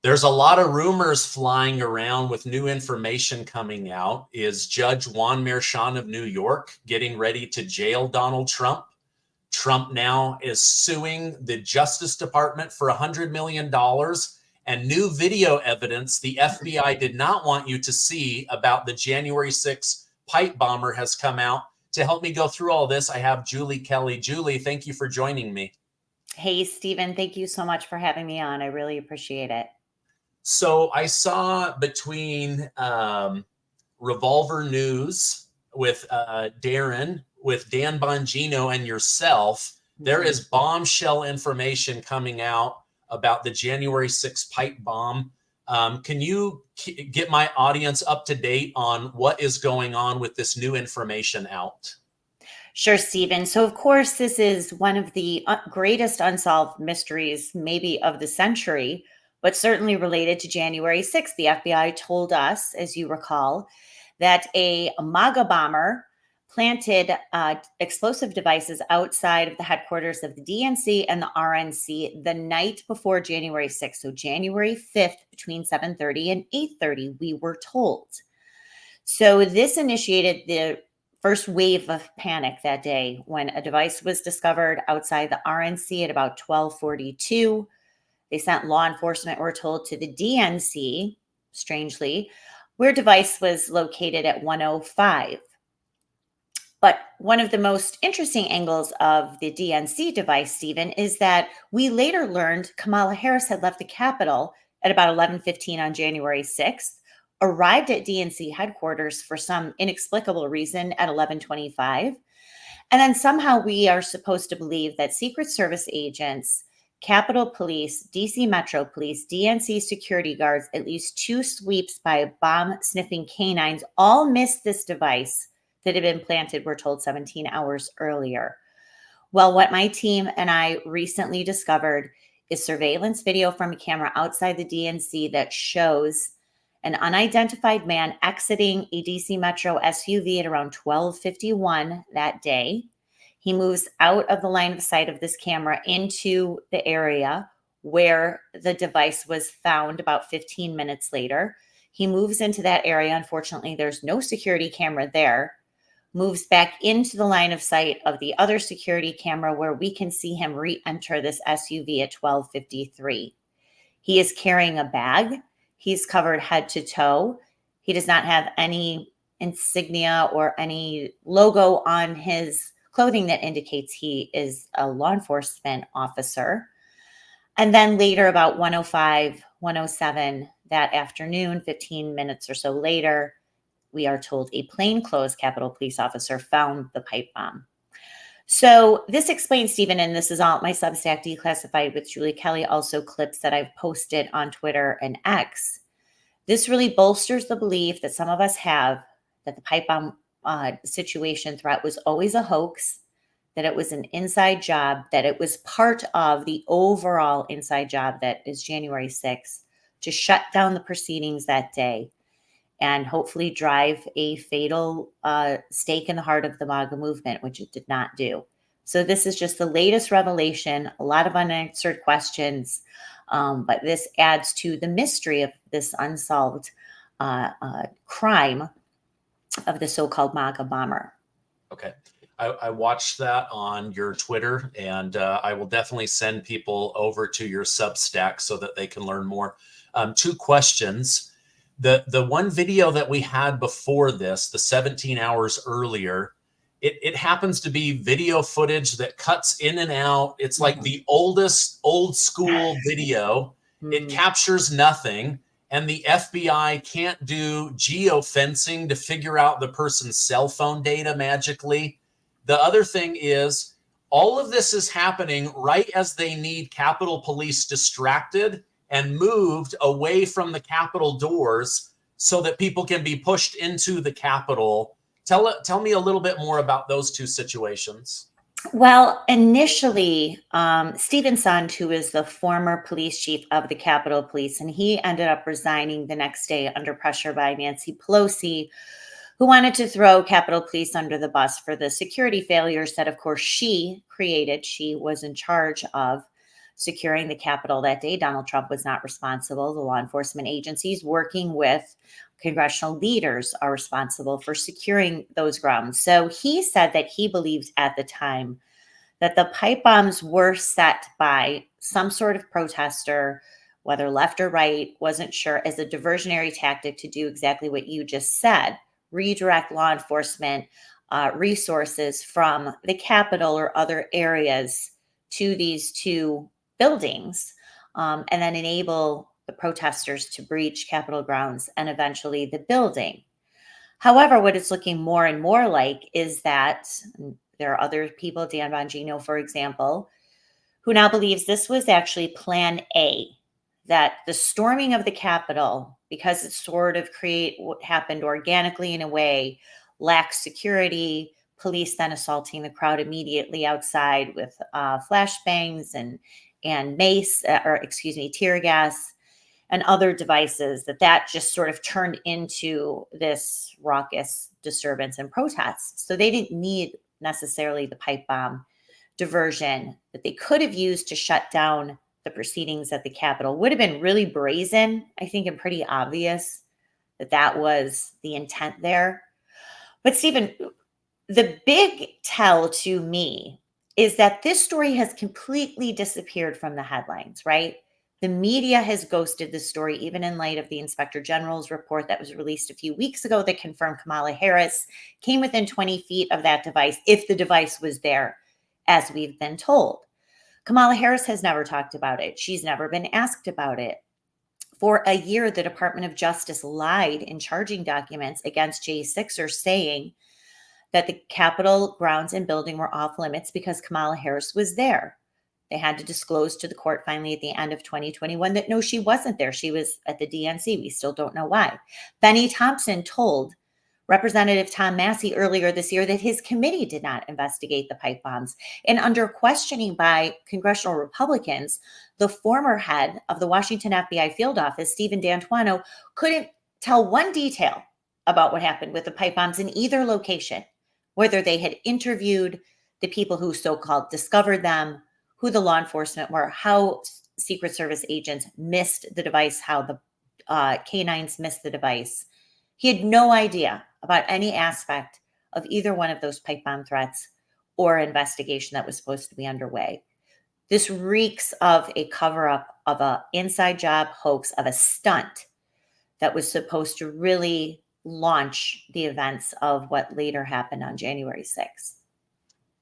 There's a lot of rumors flying around with new information coming out. Is Judge Juan Merchan of New York getting ready to jail Donald Trump? Trump now is suing the Justice Department for $100 million and new video evidence the FBI did not want you to see about the January 6th pipe bomber has come out. To help me go through all this, I have Julie Kelly. Julie, thank you for joining me. Hey, Stephen, thank you so much for having me on. I really appreciate it. So I saw between Revolver News with Dan Bongino and yourself, there is bombshell information coming out about the January 6th pipe bomb. Can you get my audience up to date on what is going on with this new information out? Sure, Stephen. So, of course, this is one of the greatest unsolved mysteries, maybe of the century, but certainly related to January 6th. The FBI told us, as you recall, that a MAGA bomber planted explosive devices outside of the headquarters of the DNC and the RNC the night before January 6th. So January 5th, between 7:30 and 8:30, we were told. So this initiated the first wave of panic that day when a device was discovered outside the RNC at about 12:42. They sent law enforcement, we're told, to the DNC, strangely, where device was located at 1:05. But one of the most interesting angles of the DNC device, Stephen, is that we later learned Kamala Harris had left the Capitol at about 11:15 on January 6th, arrived at DNC headquarters for some inexplicable reason at 11:25. And then somehow we are supposed to believe that Secret Service agents, Capitol Police, DC Metro Police, DNC security guards, at least 2 sweeps by bomb-sniffing canines all missed this device that had been planted, we're told, 17 hours earlier. Well, what my team and I recently discovered is surveillance video from a camera outside the DNC that shows an unidentified man exiting a DC Metro SUV at around 12:51 that day. He moves out of the line of sight of this camera into the area where the device was found about 15 minutes later. He moves into that area. Unfortunately, there's no security camera there. Moves back into the line of sight of the other security camera where we can see him re-enter this SUV at 12:53. He is carrying a bag. He's covered head to toe. He does not have any insignia or any logo on his clothing that indicates he is a law enforcement officer. And then later, about 1:05, 1:07 that afternoon, 15 minutes or so later, we are told a plainclothes Capitol Police officer found the pipe bomb. So this explains, Stephen, and this is all my Substack Declassified with Julie Kelly, also clips that I've posted on Twitter and X. This really bolsters the belief that some of us have that the pipe bomb situation threat was always a hoax, that it was an inside job, that it was part of the overall inside job that is January 6th to shut down the proceedings that day and hopefully drive a fatal stake in the heart of the MAGA movement, which it did not do. So this is just the latest revelation, a lot of unanswered questions, but this adds to the mystery of this unsolved crime of the so-called MAGA bomber. Okay. I watched that on your Twitter, and I will definitely send people over to your Substack so that they can learn more. 2 questions. The one video that we had before this, the 17 hours earlier, it happens to be video footage that cuts in and out. It's like the old school video. It captures nothing. And the FBI can't do geofencing to figure out the person's cell phone data magically. The other thing is, all of this is happening right as they need Capitol Police distracted and moved away from the Capitol doors so that people can be pushed into the Capitol. Tell me a little bit more about those 2 situations. Well, initially, Stephen Sund, who is the former police chief of the Capitol Police, and he ended up resigning the next day under pressure by Nancy Pelosi, who wanted to throw Capitol Police under the bus for the security failures that, of course, she created. She was in charge of. securing the Capitol that day. Donald Trump was not responsible. The law enforcement agencies working with congressional leaders are responsible for securing those grounds. So he said that he believed at the time that the pipe bombs were set by some sort of protester, whether left or right, wasn't sure, as a diversionary tactic to do exactly what you just said, redirect law enforcement resources from the Capitol or other areas to these two buildings, and then enable the protesters to breach Capitol grounds and eventually the building. However, what it's looking more and more like is that there are other people, Dan Bongino, for example, who now believes this was actually plan A, that the storming of the Capitol, because it sort of happened organically in a way, lacks security, police then assaulting the crowd immediately outside with flashbangs and mace, or excuse me, tear gas and other devices, that just sort of turned into this raucous disturbance and protests. So they didn't need necessarily the pipe bomb diversion that they could have used to shut down the proceedings at the Capitol. Would have been really brazen, I think, and pretty obvious that was the intent there. But Stephen, the big tell to me is that this story has completely disappeared from the headlines, right? The media has ghosted the story, even in light of the Inspector General's report that was released a few weeks ago that confirmed Kamala Harris came within 20 feet of that device, if the device was there, as we've been told. Kamala Harris has never talked about it. She's never been asked about it. For a year, the Department of Justice lied in charging documents against J6ers, saying that the Capitol grounds and building were off limits because Kamala Harris was there. They had to disclose to the court finally at the end of 2021 that no, she wasn't there. She was at the DNC. We still don't know why. Benny Thompson told Representative Tom Massey earlier this year that his committee did not investigate the pipe bombs. And under questioning by congressional Republicans, the former head of the Washington FBI field office, Stephen D'Antuono, couldn't tell one detail about what happened with the pipe bombs in either location, whether they had interviewed the people who so-called discovered them, who the law enforcement were, how Secret Service agents missed the device, how the canines missed the device. He had no idea about any aspect of either one of those pipe bomb threats or investigation that was supposed to be underway. This reeks of a cover-up, of an inside job hoax, of a stunt that was supposed to really launch the events of what later happened on January 6th.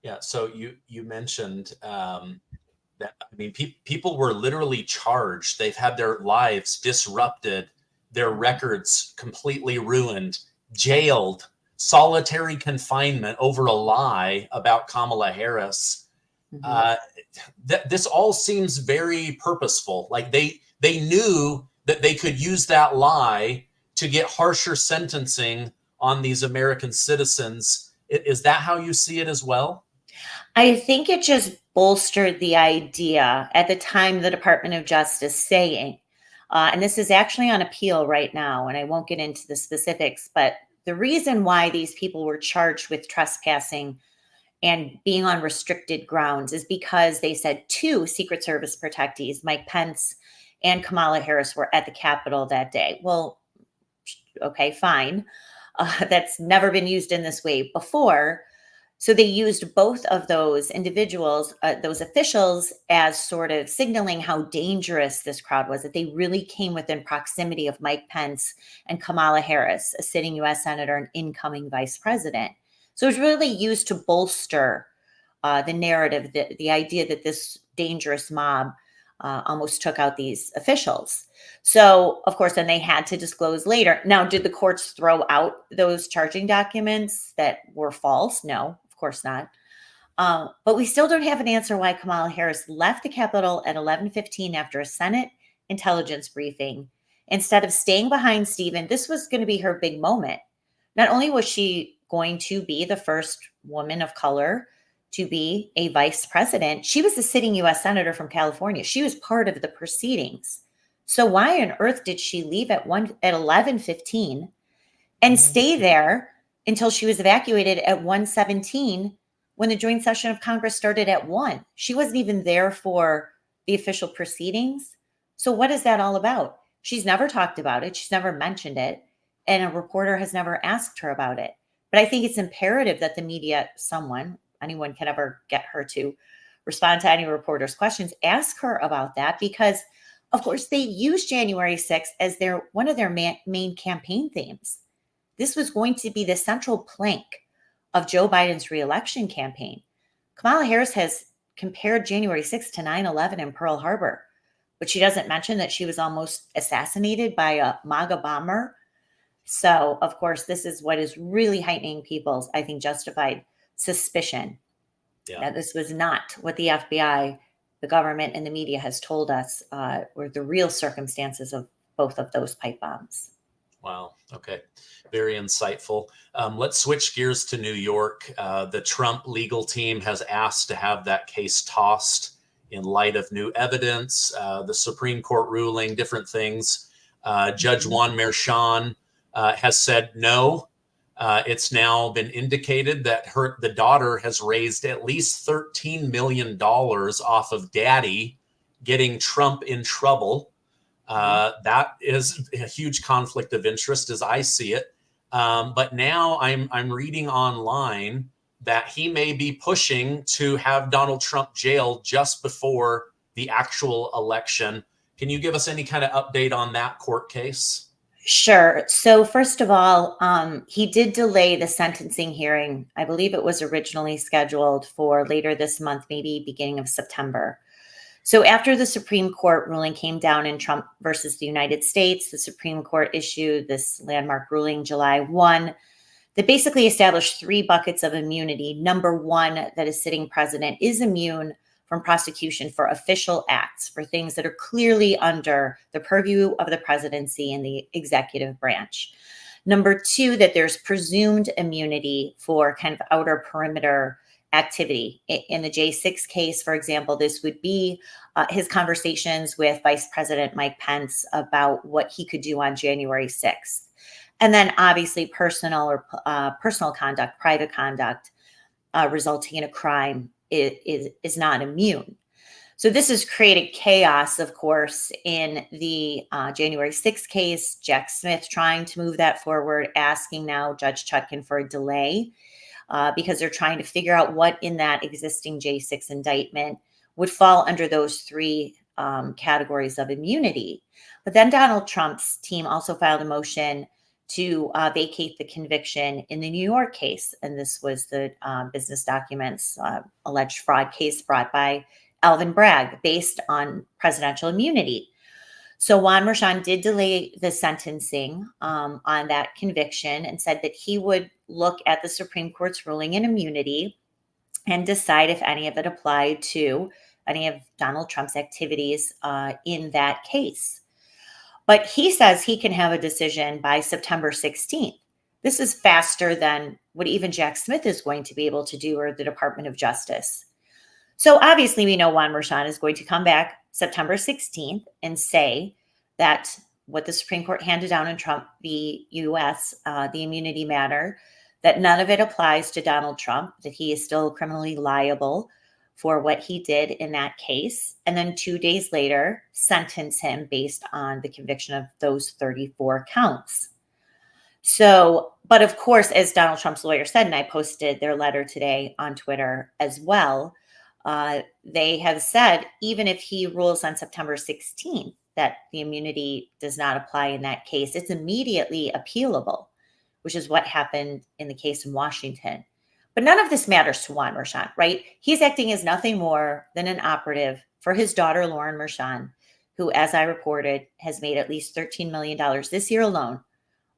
Yeah, so you mentioned that, I mean, people were literally charged. They've had their lives disrupted, their records completely ruined, jailed, solitary confinement over a lie about Kamala Harris. This all seems very purposeful. Like they knew that they could use that lie to get harsher sentencing on these American citizens. Is that how you see it as well? I think it just bolstered the idea at the time, the Department of Justice saying, and this is actually on appeal right now, and I won't get into the specifics, but the reason why these people were charged with trespassing and being on restricted grounds is because they said two Secret Service protectees, Mike Pence and Kamala Harris, were at the Capitol that day. Well, okay, fine. That's never been used in this way before. So they used both of those individuals, those officials, as sort of signaling how dangerous this crowd was, that they really came within proximity of Mike Pence and Kamala Harris, a sitting U.S. Senator and incoming vice president. So it was really used to bolster the narrative, the idea that this dangerous mob almost took out these officials. So, of course, then they had to disclose later. Now, did the courts throw out those charging documents that were false? No, of course not. But we still don't have an answer why Kamala Harris left the Capitol at 11:15 after a Senate intelligence briefing. Instead of staying behind Stephen, this was going to be her big moment. Not only was she going to be the first woman of color to be a vice president, she was a sitting U.S. Senator from California. She was part of the proceedings. So why on earth did she leave at 11:15 and stay there until she was evacuated at 1:17 when the joint session of Congress started at 1? She wasn't even there for the official proceedings. So what is that all about? She's never talked about it. She's never mentioned it. And a reporter has never asked her about it. But I think it's imperative that the media, anyone can ever get her to respond to any reporter's questions, ask her about that, because of course they used January 6th as one of their main campaign themes. This was going to be the central plank of Joe Biden's reelection campaign. Kamala Harris has compared January 6th to 9/11 in Pearl Harbor, but she doesn't mention that she was almost assassinated by a MAGA bomber. So, of course, this is what is really heightening people's, I think, justified suspicion that this was not what the FBI, the government, and the media has told us were the real circumstances of both of those pipe bombs. Wow. Okay. Very insightful. Let's switch gears to New York. The Trump legal team has asked to have that case tossed in light of new evidence, the Supreme Court ruling, different things. Judge Juan Merchan has said no. It's now been indicated that the daughter has raised at least $13 million off of daddy getting Trump in trouble. That is a huge conflict of interest as I see it. But now I'm reading online that he may be pushing to have Donald Trump jailed just before the actual election. Can you give us any kind of update on that court case? Sure. So first of all, he did delay the sentencing hearing. I believe it was originally scheduled for later this month, maybe beginning of September. So after the Supreme Court ruling came down in Trump versus the United States, the Supreme Court issued this landmark ruling July 1 that basically established 3 buckets of immunity. Number 1, that a sitting president is immune from prosecution for official acts, for things that are clearly under the purview of the presidency and the executive branch. Number 2, that there's presumed immunity for kind of outer perimeter activity. In the J6 case, for example, this would be his conversations with Vice President Mike Pence about what he could do on January 6th. And then obviously personal conduct, private conduct resulting in a crime is not immune. So this has created chaos, of course, in the January 6th case. Jack Smith trying to move that forward, asking now Judge Chutkan for a delay because they're trying to figure out what in that existing J6 indictment would fall under those 3 categories of immunity. But then Donald Trump's team also filed a motion to vacate the conviction in the New York case. And this was the business documents alleged fraud case brought by Alvin Bragg based on presidential immunity. So Juan Merchan did delay the sentencing on that conviction and said that he would look at the Supreme Court's ruling in immunity and decide if any of it applied to any of Donald Trump's activities in that case. But he says he can have a decision by September 16th. This is faster than what even Jack Smith is going to be able to do, or the Department of Justice. So obviously we know Juan Merchan is going to come back September 16th and say that what the Supreme Court handed down in Trump v. U.S., the immunity matter, that none of it applies to Donald Trump, that he is still criminally liable for what he did in that case, and then 2 days later sentence him based on the conviction of those 34 counts. So, but of course, as Donald Trump's lawyer said, and I posted their letter today on Twitter as well, they have said even if he rules on September 16th that the immunity does not apply in that case, it's immediately appealable, which is what happened in the case in Washington. But none of this matters to Juan Merchan, right? He's acting as nothing more than an operative for his daughter, Lauren Merchan, who, as I reported, has made at least $13 million this year alone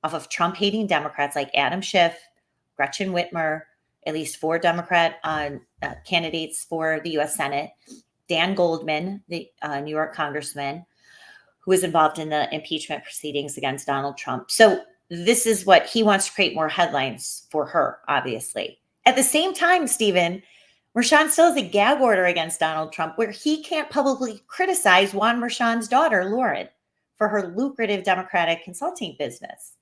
off of Trump-hating Democrats like Adam Schiff, Gretchen Whitmer, at least 4 Democrat candidates for the U.S. Senate, Dan Goldman, the New York congressman, who was involved in the impeachment proceedings against Donald Trump. So this is what he wants to create more headlines for her, obviously. At the same time, Stephen, Merchan still has a gag order against Donald Trump where he can't publicly criticize Juan Merchan's daughter, Lauren, for her lucrative Democratic consulting business.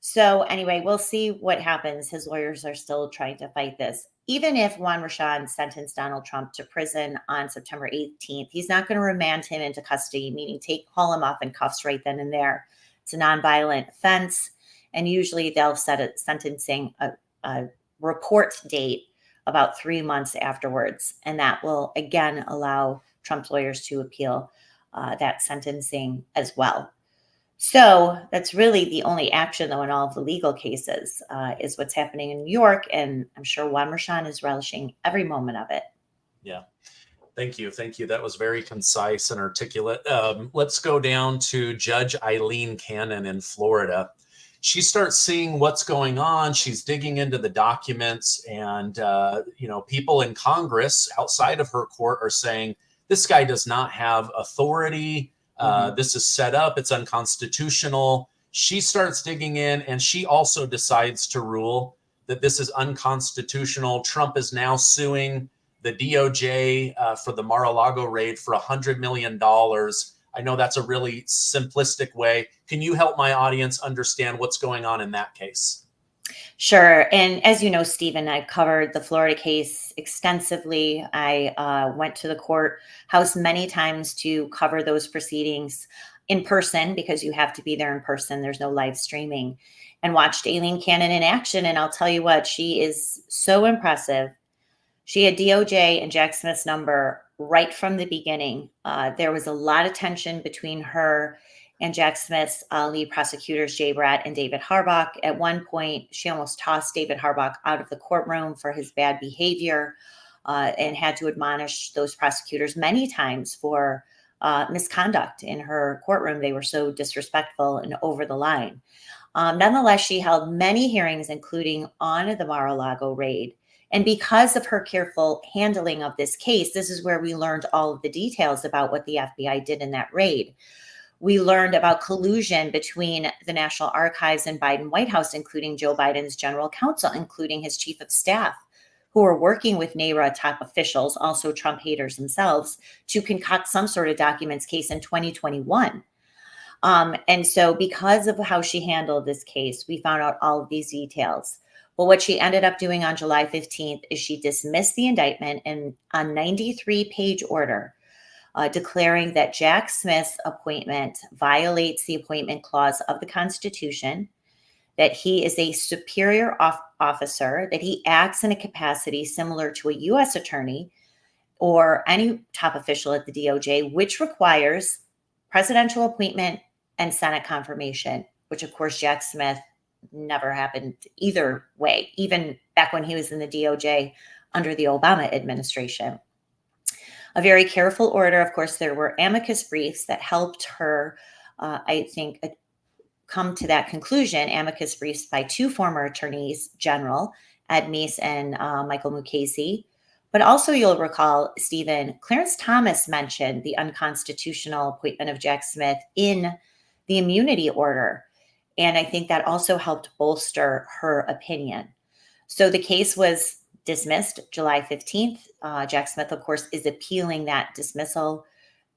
So anyway, we'll see what happens. His lawyers are still trying to fight this. Even if Juan Rashan sentenced Donald Trump to prison on September 18th, he's not going to remand him into custody, meaning haul him off in cuffs right then and there. It's a nonviolent offense, and usually they'll set a sentencing a report date about 3 months afterwards, and that will again allow Trump's lawyers to appeal that sentencing as well. So that's really the only action, though, in all of the legal cases is what's happening in New York. And I'm sure Juan Rashan is relishing every moment of it. Yeah. Thank you. Thank you. That was very concise and articulate. Let's go down to Judge Eileen Cannon in Florida. She starts seeing what's going on. She's digging into the documents, and people in Congress outside of her court are saying this guy does not have authority. This is set up. It's unconstitutional. She starts digging in, and she also decides to rule that this is unconstitutional. Trump is now suing the DOJ for the Mar-a-Lago raid for $100 million. I know that's a really simplistic way. Can you help my audience understand what's going on in that case? Sure. And as you know, Stephen, I've covered the Florida case extensively. I went to the courthouse many times to cover those proceedings in person, because you have to be there in person. There's no live streaming, and watched Eileen Cannon in action. And I'll tell you what, she is so impressive. She had DOJ and Jack Smith's number right from the beginning. There was a lot of tension between her and Jack Smith's lead prosecutors, Jay Bratt and David Harbach. At one point, she almost tossed David Harbach out of the courtroom for his bad behavior and had to admonish those prosecutors many times for misconduct in her courtroom. They were so disrespectful and over the line. Nonetheless, she held many hearings, including on the Mar-a-Lago raid. And because of her careful handling of this case, this is where we learned all of the details about what the FBI did in that raid. We learned about collusion between the National Archives and Biden White House, including Joe Biden's general counsel, including his chief of staff, who are working with NARA top officials, also Trump haters themselves, to concoct some sort of documents case in 2021. And so because of how she handled this case, we found out all of these details. Well, what she ended up doing on July 15th is she dismissed the indictment in a 93-page order, declaring that Jack Smith's appointment violates the appointment clause of the Constitution, that he is a superior officer, that he acts in a capacity similar to a U.S. attorney or any top official at the DOJ, which requires presidential appointment and Senate confirmation, which, of course, Jack Smith never happened either way, even back when he was in the DOJ under the Obama administration. A very careful order. Of course, there were amicus briefs that helped her, I think, come to that conclusion. Amicus briefs by two former attorneys general, Ed Meese and Michael Mukasey. But also, you'll recall, Stephen, Clarence Thomas mentioned the unconstitutional appointment of Jack Smith in the immunity order. And I think that also helped bolster her opinion. So the case was dismissed July 15th. Jack Smith, of course, is appealing that dismissal.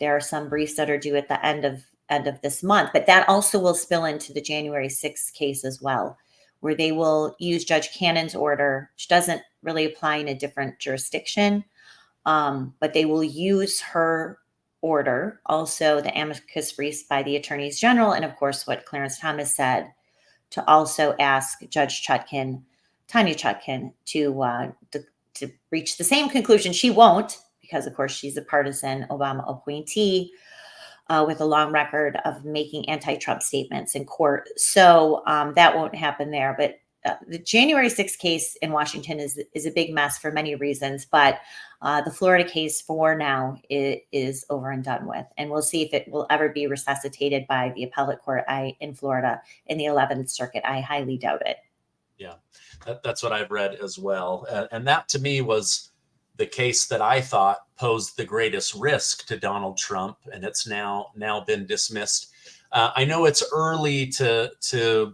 There are some briefs that are due at the end of this month, but that also will spill into the January 6th case as well, where they will use Judge Cannon's order, which doesn't really apply in a different jurisdiction, but they will use her order, also the amicus briefs by the attorneys general, and of course what Clarence Thomas said, to also ask Judge Chutkan, Tanya Chutkan, to reach the same conclusion. She won't, because of course she's a partisan Obama appointee with a long record of making anti-Trump statements in court. So that won't happen there. But the January 6th case in Washington is a big mess for many reasons. But the Florida case for now is over and done with. And we'll see if it will ever be resuscitated by the appellate court in Florida in the 11th Circuit. I highly doubt it. Yeah, that's what I've read as well. And that to me was the case that I thought posed the greatest risk to Donald Trump, and it's now been dismissed. I know it's early to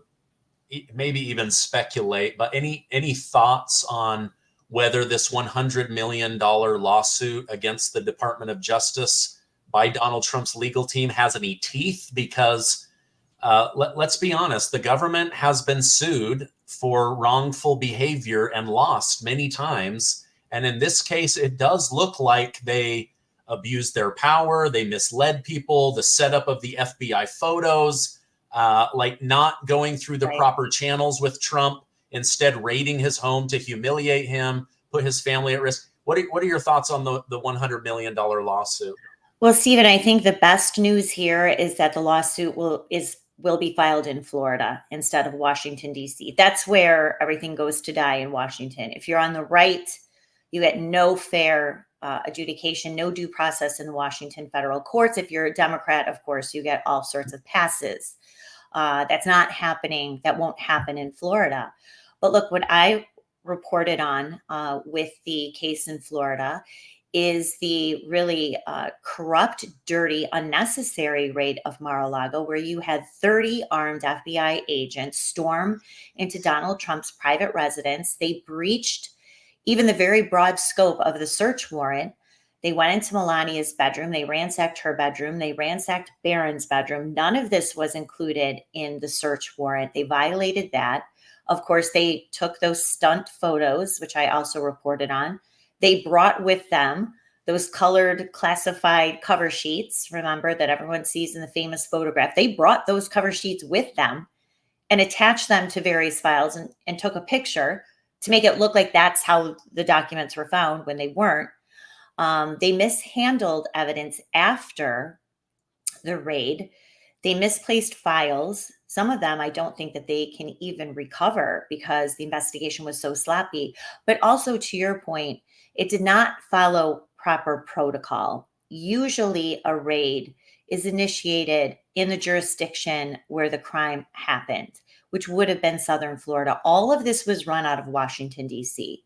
maybe even speculate, but any thoughts on whether this $100 million lawsuit against the Department of Justice by Donald Trump's legal team has any teeth? Because let's be honest, the government has been sued for wrongful behavior and lost many times. And in this case, it does look like they abused their power, they misled people, the setup of the FBI photos, like not going through the Right. proper channels with Trump, instead raiding his home to humiliate him, put his family at risk. What are your thoughts on the $100 million lawsuit? Well, Stephen, I think the best news here is that the lawsuit will be filed in Florida instead of Washington, D.C. That's where everything goes to die in Washington. If you're on the right, you get no fair adjudication, no due process in the Washington federal courts. If you're a Democrat, of course, you get all sorts of passes. That's not happening. That won't happen in Florida. But look, what I reported on with the case in Florida is the really corrupt, dirty, unnecessary raid of Mar-a-Lago, where you had 30 armed FBI agents storm into Donald Trump's private residence. They breached even the very broad scope of the search warrant. They went into Melania's bedroom. They ransacked her bedroom. They ransacked Barron's bedroom. None of this was included in the search warrant. They violated that. Of course, they took those stunt photos, which I also reported on. They brought with them those colored classified cover sheets, remember, that everyone sees in the famous photograph. They brought those cover sheets with them and attached them to various files and took a picture to make it look like that's how the documents were found when they weren't. They mishandled evidence after the raid. They misplaced files. Some of them I don't think that they can even recover because the investigation was so sloppy. But also, to your point, it did not follow proper protocol. Usually a raid is initiated in the jurisdiction where the crime happened, which would have been Southern Florida. All of this was run out of Washington, D.C.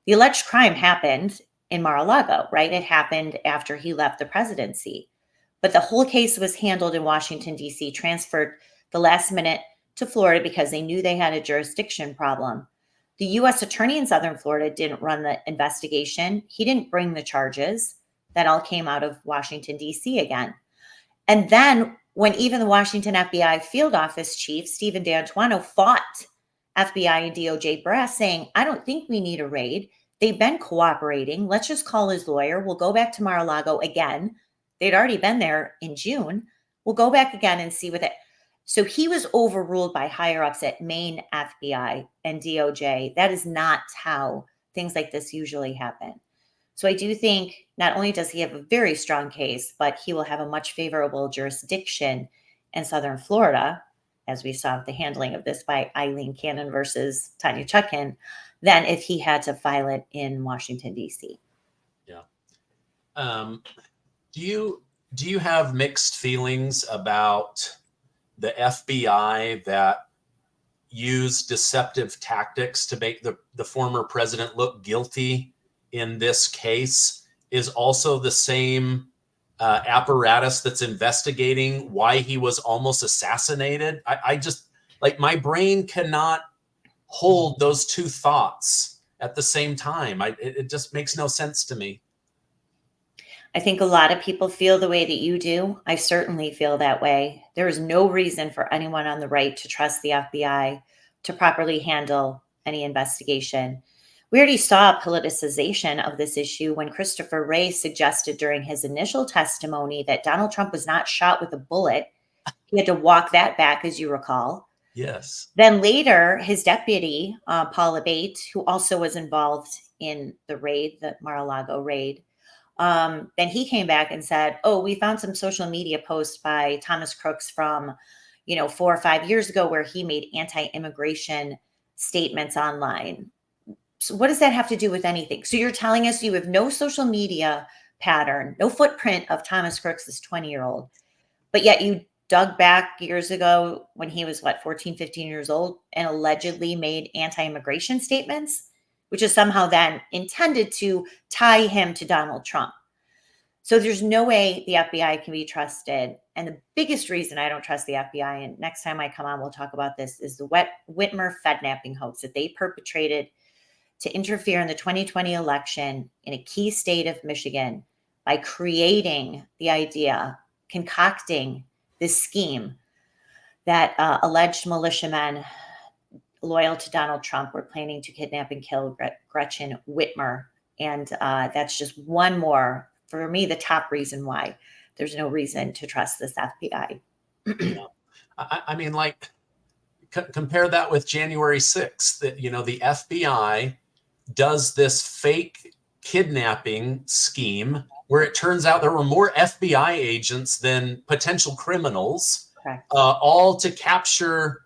The alleged crime happened in Mar-a-Lago, right? It happened after he left the presidency. But the whole case was handled in Washington, D.C., transferred the last minute to Florida because they knew they had a jurisdiction problem. The U.S. attorney in Southern Florida didn't run the investigation. He didn't bring the charges. That all came out of Washington, D.C. again. And then when even the Washington FBI field office chief, Stephen D'Antuono, fought FBI and DOJ brass saying, I don't think we need a raid. They've been cooperating. Let's just call his lawyer. We'll go back to Mar-a-Lago again. They'd already been there in June. We'll go back again and see what it. So he was overruled by higher ups at Maine FBI and DOJ. That is not how things like this usually happen. So I do think not only does he have a very strong case, but he will have a much favorable jurisdiction in Southern Florida, as we saw with the handling of this by Eileen Cannon versus Tanya Chutkan, than if he had to file it in Washington, D.C. Yeah. Do you have mixed feelings about the FBI that used deceptive tactics to make the former president look guilty in this case is also the same apparatus that's investigating why he was almost assassinated? I just, like, my brain cannot hold those two thoughts at the same time. It just makes no sense to me. I think a lot of people feel the way that you do. I certainly feel that way. There is no reason for anyone on the right to trust the FBI to properly handle any investigation. We already saw a politicization of this issue when Christopher Wray suggested during his initial testimony that Donald Trump was not shot with a bullet. He had to walk that back, as you recall. Yes. Then later, his deputy, Paul Abate, who also was involved in the raid, the Mar-a-Lago raid, then he came back and said, oh, we found some social media posts by Thomas Crooks from, 4 or 5 years ago where he made anti-immigration statements online. So what does that have to do with anything? So you're telling us you have no social media pattern, no footprint of Thomas Crooks, this 20-year-old, but yet you dug back years ago when he was, 14, 15 years old and allegedly made anti-immigration statements, which is somehow then intended to tie him to Donald Trump. So there's no way the FBI can be trusted. And the biggest reason I don't trust the FBI, and next time I come on, we'll talk about this, is the Whitmer Fednapping hoax that they perpetrated to interfere in the 2020 election in a key state of Michigan by creating the idea, concocting this scheme that alleged militiamen loyal to Donald Trump were planning to kidnap and kill Gretchen Whitmer. And that's just one more, for me, the top reason why there's no reason to trust this FBI. Yeah. I mean, like, compare that with January 6th, that, the FBI does this fake kidnapping scheme where it turns out there were more FBI agents than potential criminals, Correct. all to capture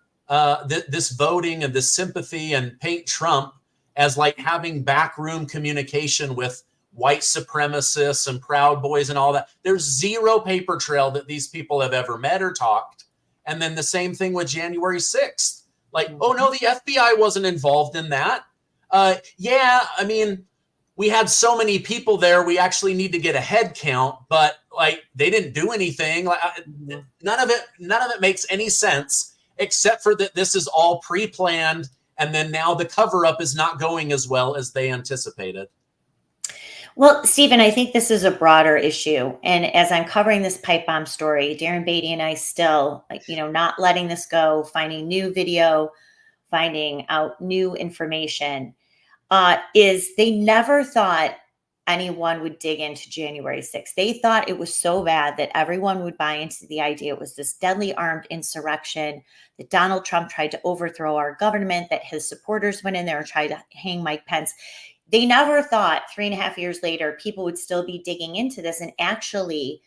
this voting and this sympathy and paint Trump as like having backroom communication with white supremacists and Proud Boys and all that. There's zero paper trail that these people have ever met or talked. And then the same thing with January 6th. Like, oh no, the FBI wasn't involved in that. Yeah, I mean, we had so many people there, we actually need to get a head count, but like they didn't do anything. Like, none of it makes any sense, except for that this is all pre-planned, and then now the cover-up is not going as well as they anticipated. Well, Stephen, I think this is a broader issue. And as I'm covering this pipe bomb story, Darren Beatty and I still, not letting this go, finding new video, finding out new information, is they never thought anyone would dig into January 6th. They thought it was so bad that everyone would buy into the idea it was this deadly armed insurrection, that Donald Trump tried to overthrow our government, that his supporters went in there and tried to hang Mike Pence. They never thought 3.5 years later, people would still be digging into this and actually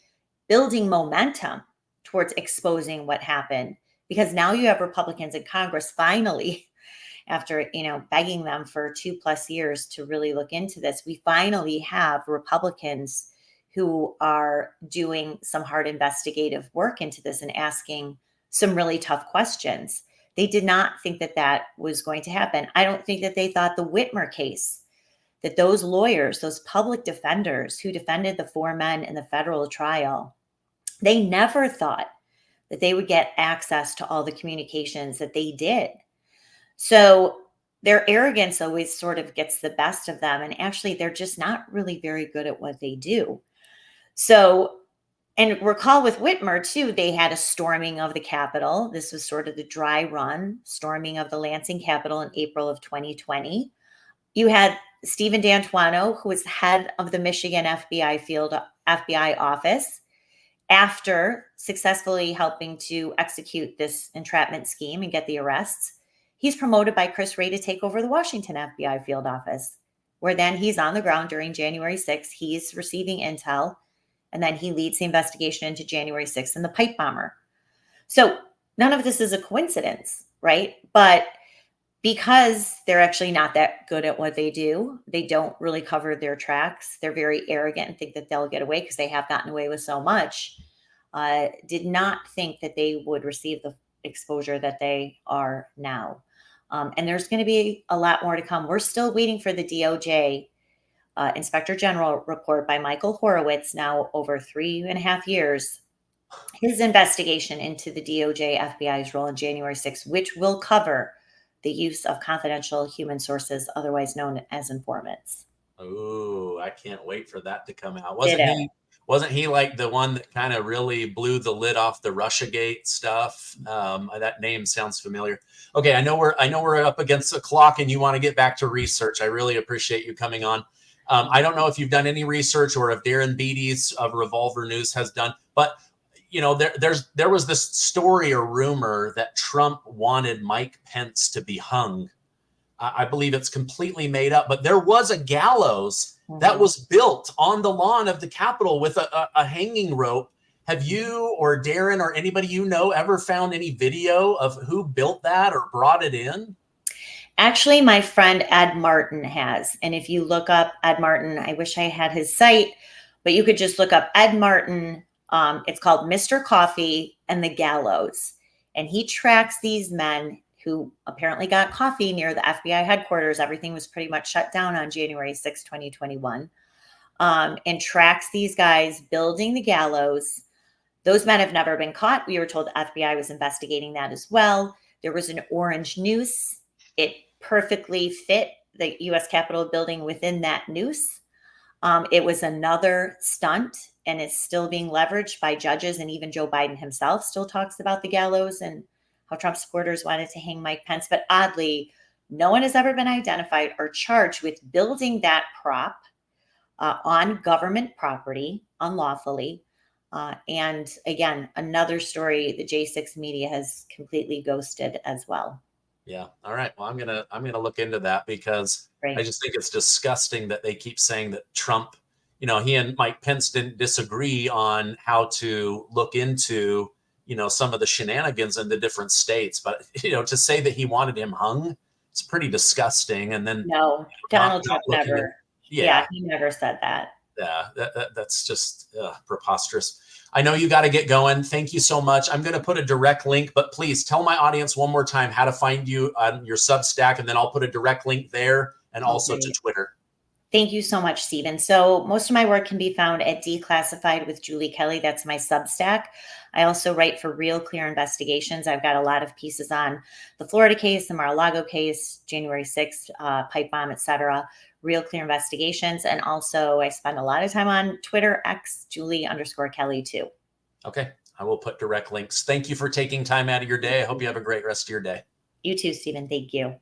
building momentum towards exposing what happened. Because now you have Republicans in Congress finally, after begging them for 2+ years to really look into this, we finally have Republicans who are doing some hard investigative work into this and asking some really tough questions. They did not think that that was going to happen. I don't think that they thought the Whitmer case, that those lawyers, those public defenders who defended the 4 men in the federal trial, they never thought that they would get access to all the communications that they did. So their arrogance always sort of gets the best of them. And actually, they're just not really very good at what they do. So, and recall with Whitmer, too, they had a storming of the Capitol. This was sort of the dry run storming of the Lansing Capitol in April of 2020. You had Stephen D'Antuono, who was head of the Michigan FBI office, after successfully helping to execute this entrapment scheme and get the arrests. He's promoted by Chris Wray to take over the Washington FBI field office, where then he's on the ground during January 6th. He's receiving intel, and then he leads the investigation into January 6th and the pipe bomber. So none of this is a coincidence, right? But because they're actually not that good at what they do, they don't really cover their tracks. They're very arrogant and think that they'll get away because they have gotten away with so much. Did not think that they would receive the exposure that they are now. And there's going to be a lot more to come. We're still waiting for the DOJ Inspector General report by Michael Horowitz, now over 3.5 years, his investigation into the DOJ FBI's role in January 6th, which will cover the use of confidential human sources, otherwise known as informants. Oh, I can't wait for that to come out. Wasn't he like the one that kind of really blew the lid off the Russiagate stuff? That name sounds familiar. Okay, I know we're up against the clock, and you want to get back to research. I really appreciate you coming on. I don't know if you've done any research or if Darren Beatty's of Revolver News has done, but there was this story or rumor that Trump wanted Mike Pence to be hung. I believe it's completely made up, but there was a gallows that was built on the lawn of the Capitol with a hanging rope. Have you or Darren or anybody ever found any video of who built that or brought it in? Actually, my friend Ed Martin has. And if you look up Ed Martin, I wish I had his site, but you could just look up Ed Martin. It's called Mr. Coffee and the Gallows. And he tracks these men who apparently got coffee near the FBI headquarters. Everything was pretty much shut down on January 6, 2021. And tracks these guys building the gallows. Those men have never been caught. We were told the FBI was investigating that as well. There was an orange noose. It perfectly fit the U.S. Capitol building within that noose. It was another stunt, and it's still being leveraged by judges, and even Joe Biden himself still talks about the gallows and how Trump supporters wanted to hang Mike Pence. But oddly, no one has ever been identified or charged with building that prop on government property unlawfully. And again, another story the J6 media has completely ghosted as well. Yeah. All right. Well, I'm gonna look into that because I Right. just think it's disgusting that they keep saying that Trump, he and Mike Pence didn't disagree on how to look into, some of the shenanigans in the different states. But to say that he wanted him hung, it's pretty disgusting. And then No, not Donald not Trump looking at, never. Yeah, yeah, he never said that. yeah, that's just preposterous. I know you got to get going. Thank you so much. I'm going to put a direct link, but please tell my audience one more time how to find you on your Substack, and then I'll put a direct link there and also to Okay. Twitter. Thank you so much, Stephen. So most of my work can be found at Declassified with Julie Kelly. That's my Substack. I also write for Real Clear Investigations. I've got a lot of pieces on the Florida case, the Mar-a-Lago case, January 6th, pipe bomb, etc. Real Clear Investigations. And also I spend a lot of time on Twitter, X, Julie_Kelly too. Okay. I will put direct links. Thank you for taking time out of your day. I hope you have a great rest of your day. You too, Stephen. Thank you.